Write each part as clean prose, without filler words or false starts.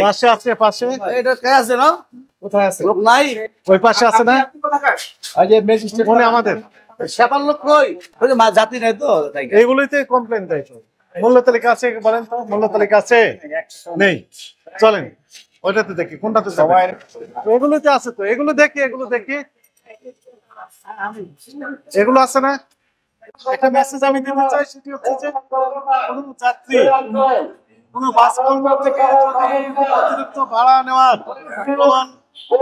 পাশে আছে, পাশে এটা কে আছে না? কোথায় আছে? লোক নাই। ওই পাশে আছে না? এই যে ম্যাজিস্ট্রেট মনে আমাদের সেপার লোক কই? ওই যে যাত্রী নাই তো তাই। এইগুলোইতে কমপ্লেন দেয় তো। মূল্য তালিকা আছে বলেন তো, মূল্য তালিকা আছে? নেই। চলেন ওইটাতে দেখি, কোনটাতে সবাই এগুলোতে আছে তো, এগুলো দেখি, এগুলো দেখি, এগুলো আছে না? একটা মেসেজ আমি দিতে চাই, সেটি হচ্ছে যে কোনো যাত্রী কোনো বাস কর্মী থেকে যদি অতিরিক্ত ভাড়া নেওয়ার প্রমাণ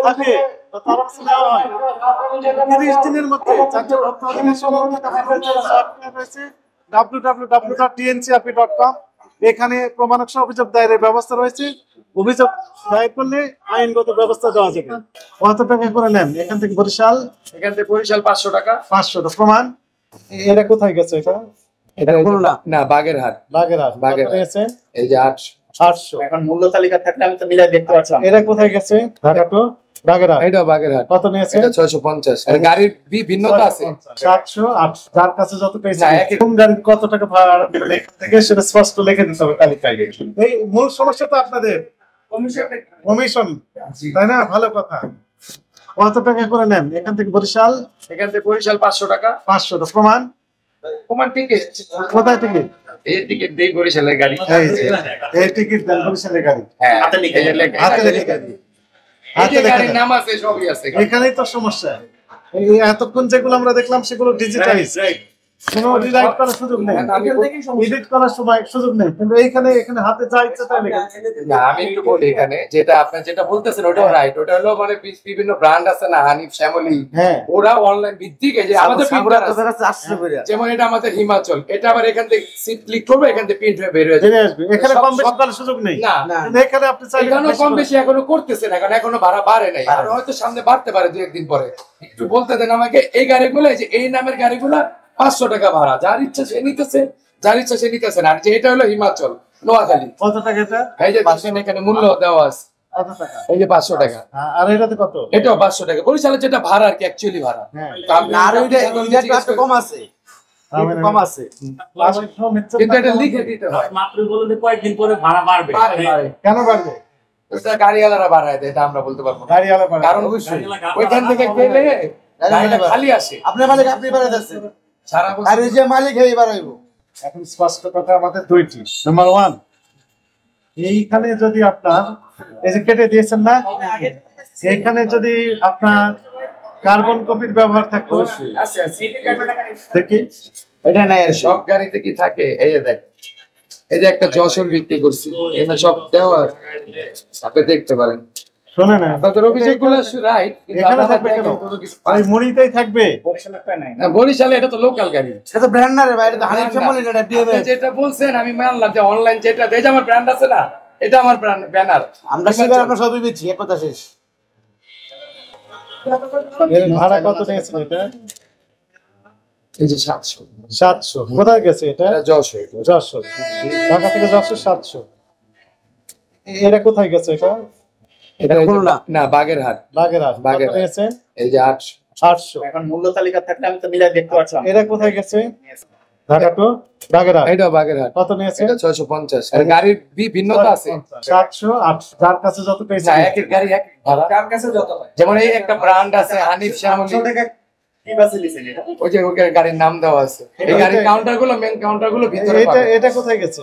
থাকে তো তার কাছে নেওয়া হয় 30 দিনের মধ্যে যাত্রী ভর্তি অধিকার সংক্রান্ত সফটওয়্যার রয়েছে www.tncrp.com। এখানে প্রমাণক অভিযোগ দায়েরের ব্যবস্থা রয়েছে। অভিযোগ দায়ের করলে আইনগত ব্যবস্থা দেওয়া যাবে। কত টাকা করে নেন এখান থেকে বরিশাল? এখান থেকে বরিশাল 500 টাকা। 500 টাকা। প্রমাণ এটা কোথায় গেছে? এটা খুলনা না, বাগেরহাট। বাগেরহাট। বাগেরহাট। এই যে 800। এখন মূল্য তালিকা থাকলে আমি তো মিলাই দেখতে পাচ্ছিলাম। এটা কোথায় গেছে? ঢাকা টু বাগেরহাট। এটা বাগেরহাট। কত নিয়েছে? এটা 650। আর গাড়ির ভিন্নতা আছে। 700 800 যার কাছে যত পেয়েছে কোন গাড়ি কত টাকা ভাড়া এখান থেকে সেটা স্পষ্ট লিখে দিতে হবে তালিকায়। এই মূল সমস্যা তো আপনাদের কমিশন, তাই না? ভালো কথা। কত টাকা করে নেন এখান থেকে বরিশাল? এখান থেকে বরিশাল 500 টাকা। 500 টাকা। প্রমাণ টিকিট কোথায়? টিকিট এই টিকিট দেই বরিশালের গাড়ি। এই যে এই টিকিট দেন বরিশালের গাড়ি। হ্যাঁ, হাতে লিখে হাতে লিখে দিই। হাতে গাড়ির নাম আছে, সবই আছে। এখানেই তো সমস্যা। এই এতক্ষণ যেগুলো আমরা দেখলাম সেগুলো ডিজিটাইজ, কোনো রিরাইট করার সুযোগ নেই, এডিট করার সময় সুযোগ নেই, কিন্তু এখানে হাতে যা ইচ্ছা তাই লেখা। না, আমি একটু বলি, এখানে যেটা আপনি যেটা বলতেছেন ওটাও রাইট। ওটা হলো মানে বিভিন্ন ব্র্যান্ড আছে না, হানিফ, শ্যামলী, ওরা অনলাইন ভিত্তিক। এই যে আমাদের যেমন এটা আমাদের হিমাচল, এটা আবার এখান থেকে সিট ক্লিক করবে, এখান থেকে প্রিন্ট হয়ে বের হয়ে যাবে। এখানে কম বেশি করার সুযোগ নেই। না, এখানে আপনি চাইলে এখনো কম বেশি এখনো করতেছে না, কারণ এখনো ভাড়া বাড়ে নাই। আর হয়তো সামনে বাড়তে পারে 2-1 দিন পরে। একটু বলতে দেন আমাকে, এই গাড়িগুলো, এই যে এই নামের গাড়িগুলো 500 টাকা ভাড়া, যার ইচ্ছা সে নিতেছে, যার ইচ্ছা সে নিতেছে না। আর যে এটা হলো হিমাচল, নোয়াখালী। কত টাকা এটা? এই যে এখানে মূল্য দেওয়া আছে, কত টাকা? এই যে 500 টাকা। আর এটাতে কত? এটাও 500 টাকা। বরিশালের যেটা ভাড়া আর কি, অ্যাকচুয়ালি ভাড়া। আর ওইটা একটু কম আছে, কম আছে, কিন্তু এটা লিখে দিতে হয়। মাত্র বলুন যে কয়েকদিন পরে ভাড়া বাড়বে। কেন বাড়বে? এটা গাড়িওয়ালারা বাড়ায় দেয়, এটা আমরা বলতে পারবো না। গাড়িওয়ালা বাড়ায়, কারণ অবশ্যই ওইখান থেকে গেলে গাড়িটা খালি আসে। আপনার মালিক আপনি বাড়ায় দিচ্ছেন, সারা আর এই যে মালিক হেই বাড়াইবো। এখন স্পষ্ট কথা আমাদের দুইটি। নাম্বার 1, এইখানে যদি আপনার এই যে কেটে দিয়েছেন না, এইখানে যদি আপনার কার্বন কপির ব্যবহার থাকে, দেখি এটা নাই। আর সব গাড়িতে কি থাকে, এই যে দেখ, এই যে একটা যশোর বিক্রি করছি, এখানে সব দেওয়া আপনি দেখতে পারেন। শোনে না, আপনাদের অভিযোগগুলো রাইট, এখানে থাকবে কেন? ওই মুড়িতেই থাকবে। না, বরিশালে এটা তো লোকাল গাড়ি, সেটা ব্র্যান্ড না রে ভাই, এটা তো হানিফ শ্যামলী, এটা ডিএমএ। যেটা বলছেন আমি মানলাম যে অনলাইন যেটা এই যে আমার ব্র্যান্ড আছে না, এটা আমার ব্র্যান্ড ব্যানার। আমরা সেবার আমরা সবই বেচি, এক কথা শেষ। এর ভাড়া কত নিয়েছেন এটা? এই যে 700। 700। কোথায় গেছে এটা? যশোর। যশোর। ঢাকা থেকে যশোর 700। এটা কোথায় গেছে এটা? এটা খুলনা না, বাগেরহাট। বাগেরহাট। বাগেরহাট নিয়েছেন? এই যে 800। এখন মূল্য তালিকা থাকলে আমি তো মিলাই দেখতে পাচ্ছিলাম। এটা কোথায় গেছে? ঢাকা টু বাগেরহাট। এটা বাগেরহাট। কত নিয়েছে? এটা 650। আর গাড়ির ভিন্নতা আছে। 700 800 যার কাছে যত পেয়েছে। না, এক এক গাড়ি এক ভাড়া, কার কাছে যত হয়। যেমন এই একটা ব্র্যান্ড আছে হানিফ, শ্যামলী, কি বাসে লিখেন এটা? ওই যে ওই গাড়ির নাম দেওয়া আছে। এই গাড়ির কাউন্টারগুলো, মেন কাউন্টারগুলো ভিতরে এটা পাবেন। এটা কোথায় গেছে?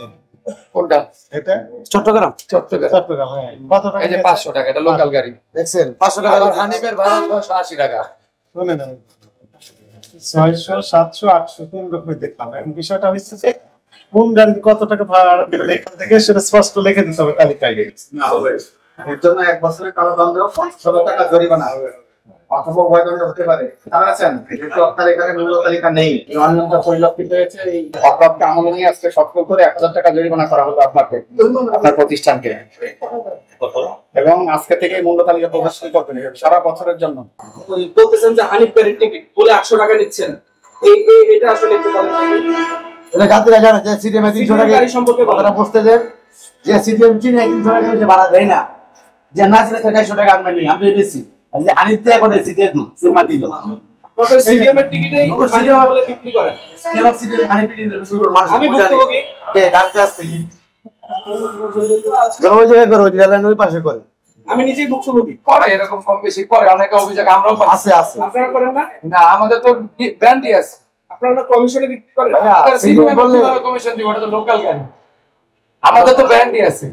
কোনটা? এটা চট্টগ্রাম। চট্টগ্রাম। হ্যাঁ। কত টাকা? এই যে 500 টাকা, এটা লোকাল গাড়ি। দেখছেন 500 টাকা। আর হানিফের ভাড়া 180 টাকা। শুনে না, 600 700 800 তিন রকমের দেখলাম। এখন বিষয়টা হচ্ছে যে কোন গাড়ি কত টাকা ভাড়া এখান থেকে সেটা স্পষ্ট লিখে দিতে হবে তালিকায়। না হবে, এর জন্য 1 বছরের কারাদণ্ড, 500 টাকা জরিমানা হবে, অথবা অবৈধ হতে পারে। তারা আছেন যেহেতু আপনার এখানে মূল্য তালিকা নেই, এই অনিয়মটা পরিলক্ষিত হয়েছে, এই অপরাধকে আমলে নিয়ে আজকে সফল করে 1000 টাকা জরিমানা করা হলো আপনাকে, আপনার প্রতিষ্ঠানকে। এবং আজকে থেকে মূল্য তালিকা প্রকাশ করবেন সারা বছরের জন্য। বলতেছেন যে হানিফ গাড়ির টিকিট বলে 800 টাকা নিচ্ছেন, এটা আসলে একটু বলেন। এটা গাড়ি রাখা না, যে সিটিএম 300 টাকা গাড়ি সম্পর্কে কথাটা বুঝতে দেন, যে সিটিএম চিনি 300 টাকা যে ভাড়া দেয় না, যে না ছিল 150 টাকা আমরা নিই, আমি বেশি আর যে হানিফ থেকে করে সিটিএম সুমা দিল টোটাল সিটিএম এর টিকিটেই হানিফ বলে বিক্রি করেন। কেন সিটিএম হানিফ দিল শুরু মানুষ আমি ভুক্তভোগী। কে গাড়ি আসছে ওই জায়গায় করে, ওই রেল ওই পাশে করে। আমি নিজেই ভুক্তভোগী। করে এরকম কম বেশি করে, অনেক অভিযোগ আমরাও পাচ্ছি। আছে আছে। আপনারা করেন না? না, আমাদের তো ব্র্যান্ডই আছে। আপনারা কমিশনে বিক্রি করেন? কমিশন দিব, ওটা তো লোকাল গাড়ি। আমাদের তো ব্র্যান্ডই আছে।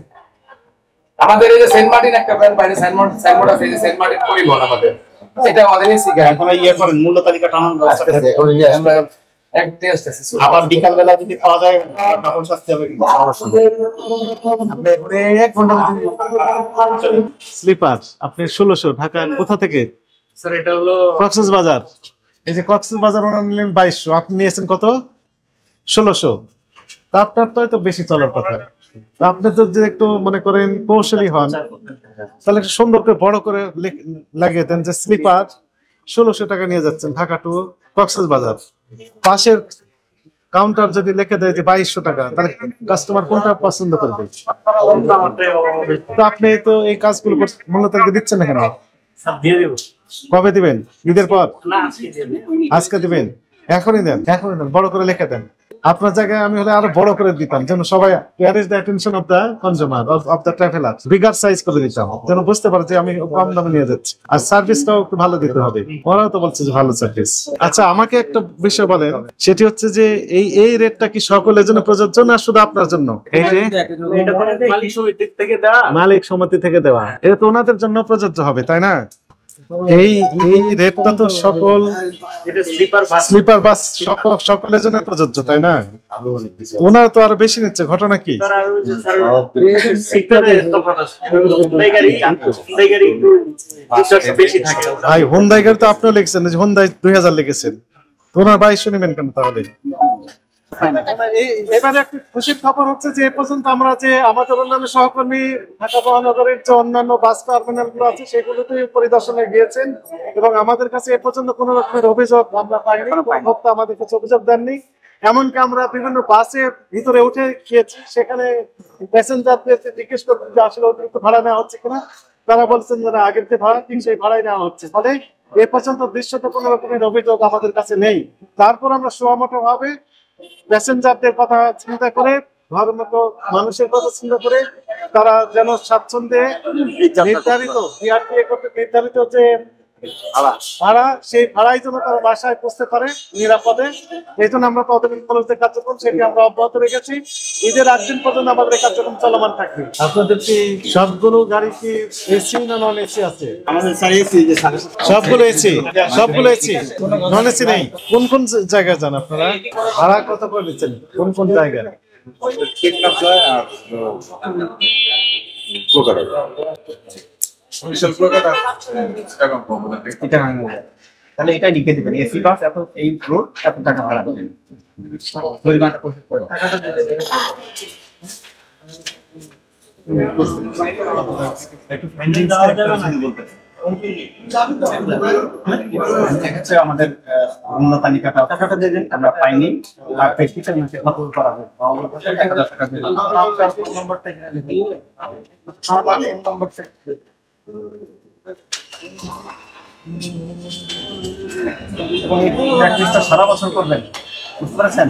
আমাদের এই যে সেন্ট মার্টিন একটা ব্র্যান্ড বাইরে, সাইনবোর্ড আছে, এই যে সেন্ট মার্টিন পরিবহন আমাদের, এটা আমাদের এসি গাড়ি। এখন ইয়ে করেন, মূল্য তালিকা টানানোর ব্যবস্থা করেন। আমরা এক টেস্ট আছে। আবার বিকাল বেলা যদি পাওয়া যায় তখন সস্তা হবে কিন্তু সমস্যা নেই। আপনি ঘুরে 1 ঘন্টা স্লিপার আপনি 1600 ঢাকা কোথা থেকে? স্যার এটা হলো কক্সবাজার। এই যে কক্সবাজার ওনারা নিলেন 2200, আপনি নিয়েছেন কত? 1600। তা আপনার তো হয়তো বেশি চলার কথা। তা আপনি তো যে একটু মনে করেন কৌশলী হন, তাহলে একটু সুন্দর করে বড় করে লাগিয়ে দেন যে স্লিপার 1600 টাকা নিয়ে যাচ্ছেন ঢাকা টু কক্সবাজার। পাশের কাউন্টার যদি লিখে দেয় যে 2200 টাকা, তাহলে কাস্টমার কোনটা পছন্দ করবে? তো আপনি তো এই কাজগুলো মূল্য তালিকা দিচ্ছেন না কেন? কবে দিবেন? ঈদের পর? আজকে দিবেন? এখনই দেন, এখনই দেন, বড় করে লিখে দেন। আপনার জায়গায় আমি হলে আরো বড় করে দিতাম, যেন সবাই carries the attention of the consumer of the traveller, bigger size করে দিতাম, যেন বুঝতে পারে যে আমি কম দামে নিয়ে যাচ্ছি। আর সার্ভিসটাও একটু ভালো দিতে হবে। ওরাও তো বলছে যে ভালো সার্ভিস। আচ্ছা, আমাকে একটা বিষয় বলেন, সেটি হচ্ছে যে এই রেটটা কি সকলের জন্য প্রযোজ্য না শুধু আপনার জন্য? এই যে মালিক সমিতি থেকে দেওয়া, এটা তো ওনাদের জন্য প্রযোজ্য হবে, তাই না? এই রেটটা তো সকল স্লিপার বাস সকলের জন্য প্রযোজ্য, তাই না? ওনারা তো আরো বেশি নিচ্ছে, ঘটনা কি? ভাই হুন্দাই গাড়ি তো আপনিও লিখছেন, হুন্দাই 2000 লিখেছেন, ওনার 2200 নেবেন কেন তাহলে? এবারে একটা খুশির খবর হচ্ছে যে এ পর্যন্ত আমরা যে আমাদের অন্যান্য সহকর্মী ঢাকা মহানগরের যে অন্যান্য বাস টার্মিনাল গুলো আছে সেগুলোতে পরিদর্শনে গিয়েছেন এবং আমাদের কাছে এ পর্যন্ত কোনো রকমের অভিযোগ আমরা পাইনি, ভোক্তা আমাদের কাছে অভিযোগ দেননি। এমনকি আমরা বিভিন্ন বাসের ভিতরে উঠে গিয়েছি, সেখানে প্যাসেঞ্জারদের জিজ্ঞেস করতে যে আসলে অতিরিক্ত ভাড়া নেওয়া হচ্ছে কিনা, তারা বলছেন যে আগের যে ভাড়া ঠিক সেই ভাড়াই নেওয়া হচ্ছে। ফলে এ পর্যন্ত দৃশ্যত কোনো রকমের অভিযোগ আমাদের কাছে নেই। তারপর আমরা সোয়ামতো ভাবে প্যাসেঞ্জারদের কথা চিন্তা করে, ঘরের মতো মানুষের কথা চিন্তা করে, তারা যেন স্বাচ্ছন্দ্যে নির্ধারিত নির্ধারিত যে ভাড়া, সেই ভাড়াই যেন তারা বাসায় পৌঁছতে পারে নিরাপদে। এই জন্য আমরা তদবির কলেজের কার্যক্রম সেটি আমরা অব্যাহত রেখেছি। ঈদের 8 দিন পর্যন্ত আমাদের এই কার্যক্রম চলমান থাকবে। আপনাদের কি সবগুলো গাড়ি কি এসি না নন এসি আছে? আমাদের স্যার এসি যে সবগুলো এসি, সবগুলো এসি, নন এসি নেই। কোন কোন জায়গায় যান আপনারা? ভাড়া কত করে দিচ্ছেন কোন কোন জায়গায়? তাহলে এটা লিখে দিবেন, এসি বাস এত, এই রোড এত টাকা ভাড়া দেবেন। পরিমাণটা প্রসেস করে একটু পেন্ডিং বলতে আমাদের অন্য তালিকাটা আমরা পাইনি, আর প্রেসক্রিপশন করা হবে। 1000 টাকা দিলাম। এবং এই প্র্যাকটিসটা সারা বছর করবেন, বুঝতে পারছেন?